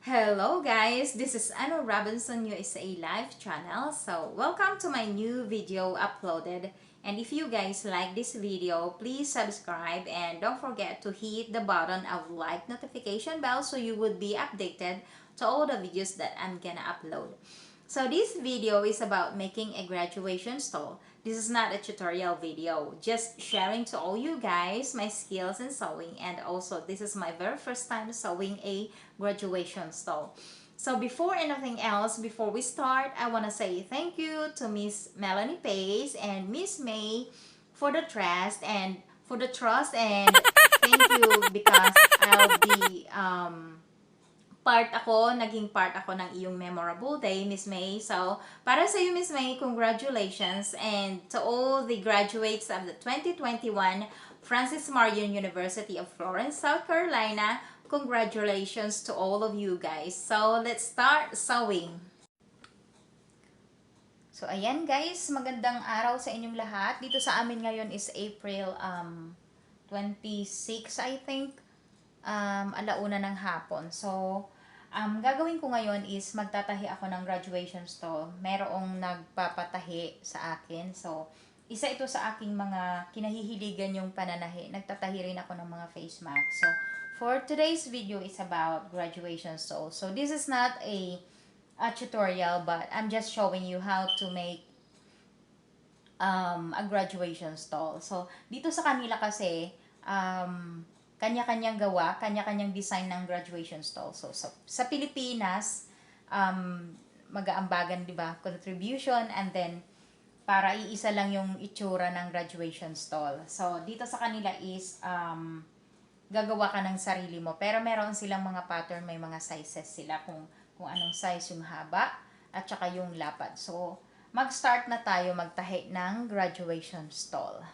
Hello guys, this is Ano Robinson USA Live channel. So welcome to my new video uploaded. And if you guys like this video, please subscribe and don't forget to hit the button of like notification bell so you would be updated to all the videos that I'm gonna upload. So this video is about making a graduation stole. This is not a tutorial video, just sharing to all you guys my skills in sewing, and also this is my very first time sewing a graduation stole. So before anything else, before we start, I want to say thank you to Miss Melanie Pace and Miss May for the trust and and thank you because I'll be naging part ako ng iyong memorable day, Miss May. So, para sa iyo, Miss May, congratulations. And to all the graduates of the 2021 Francis Marion University of Florence, South Carolina, congratulations to all of you guys. So, let's start sewing. So, ayan guys, magandang araw sa inyong lahat. Dito sa amin ngayon is April 26, I think. Alauna ng hapon. So, gagawin ko ngayon is magtatahi ako ng graduation stole. Merong nagpapatahi sa akin. So, isa ito sa aking mga kinahihiligan yung pananahi. Nagtatahi rin ako ng mga face mask. So, for today's video is about graduation stole. So, this is not a tutorial, but I'm just showing you how to make a graduation stole. So, dito sa kanila kasi, kanya-kanyang gawa, kanya-kanyang design ng graduation stole. So, sa Pilipinas, mag-aambagan, di ba, contribution, and then, para iisa lang yung itsura ng graduation stole. So, dito sa kanila is, gagawa ka ng sarili mo. Pero meron silang mga pattern, may mga sizes sila, kung anong size yung haba, at saka yung lapad. So, mag-start na tayo magtahi ng graduation stole.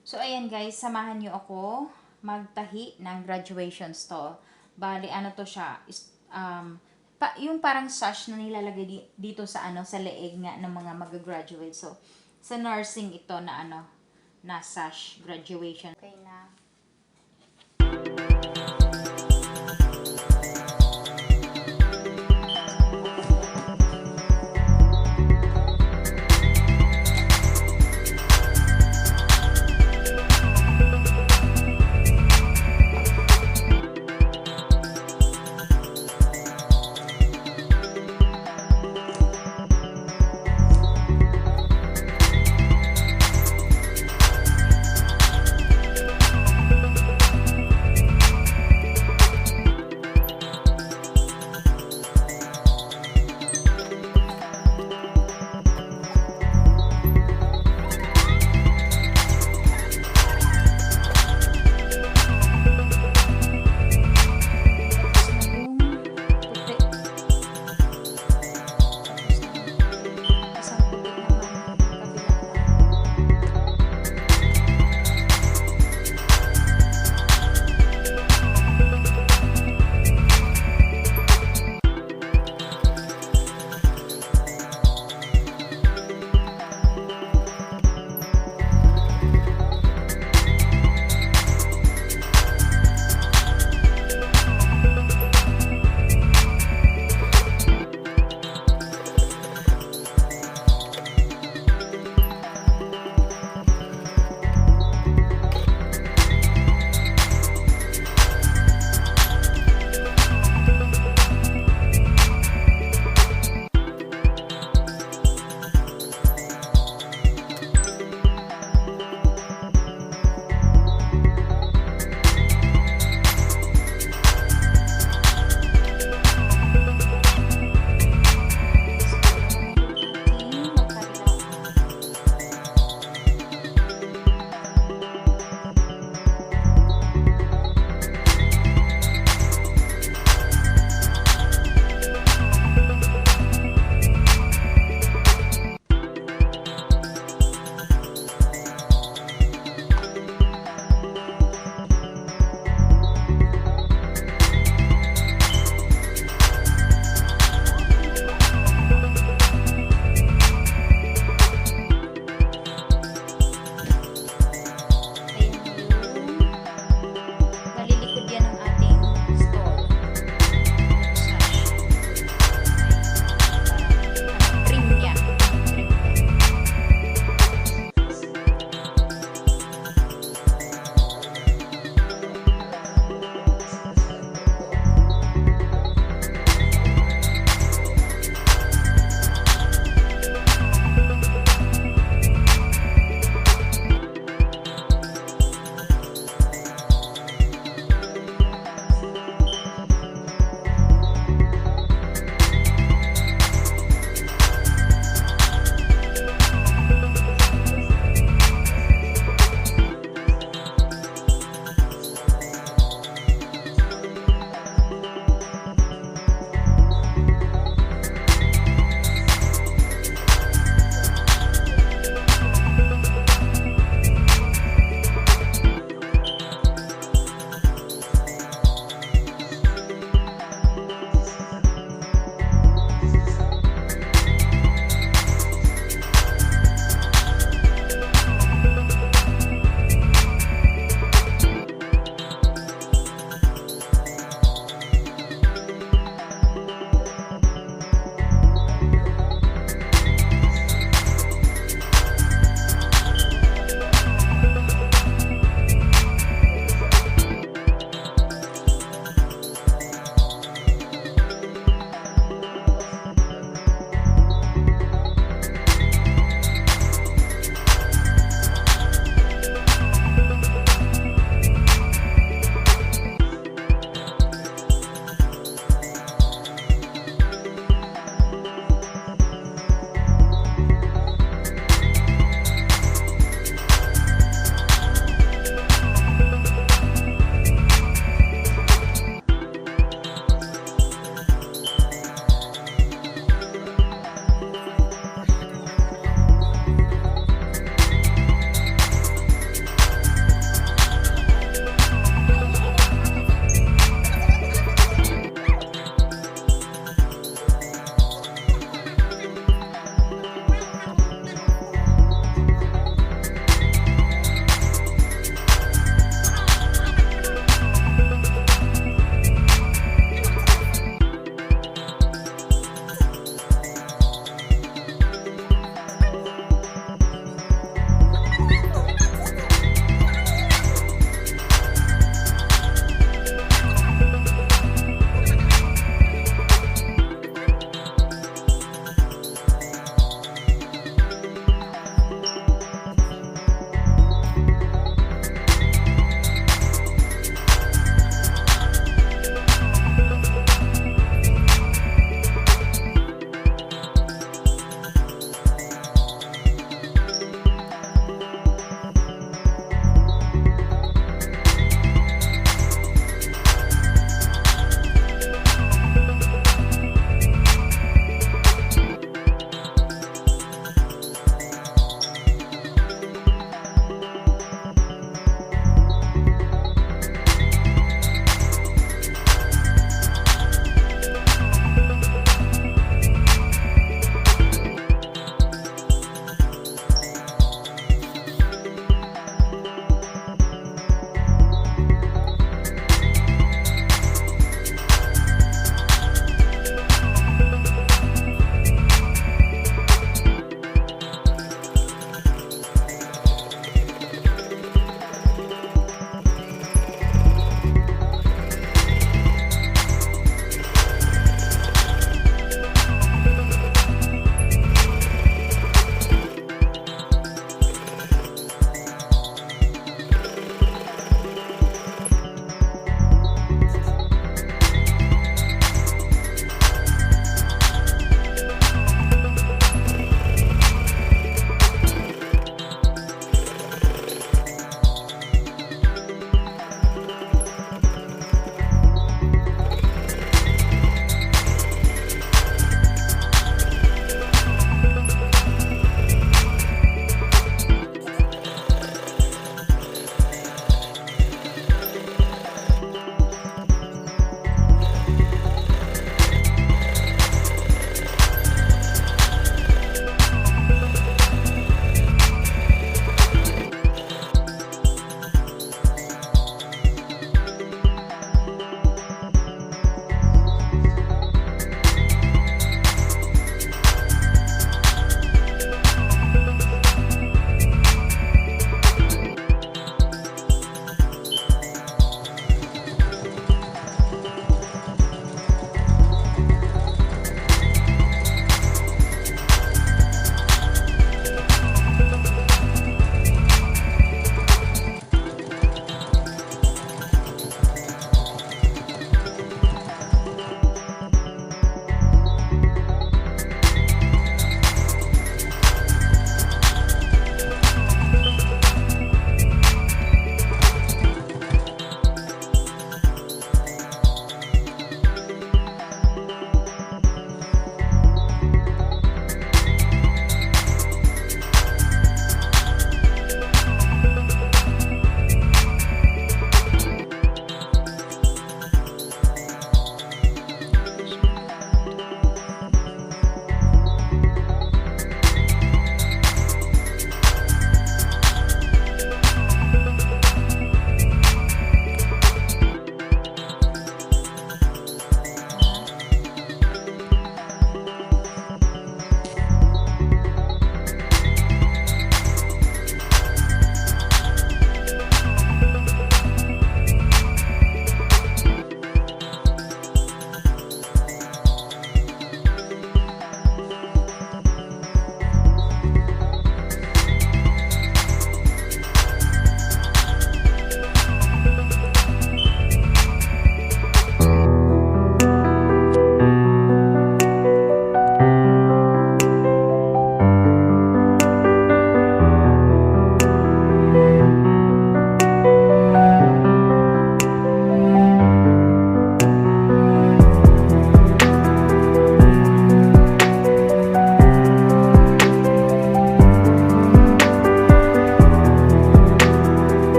So, ayan guys, samahan nyo ako magtahi ng graduation stole. Bali, ano to siya, yung parang sash na nilalagay dito sa sa leeg nga ng mga mag-graduate. So, sa nursing ito na na sash, graduation. Okay na.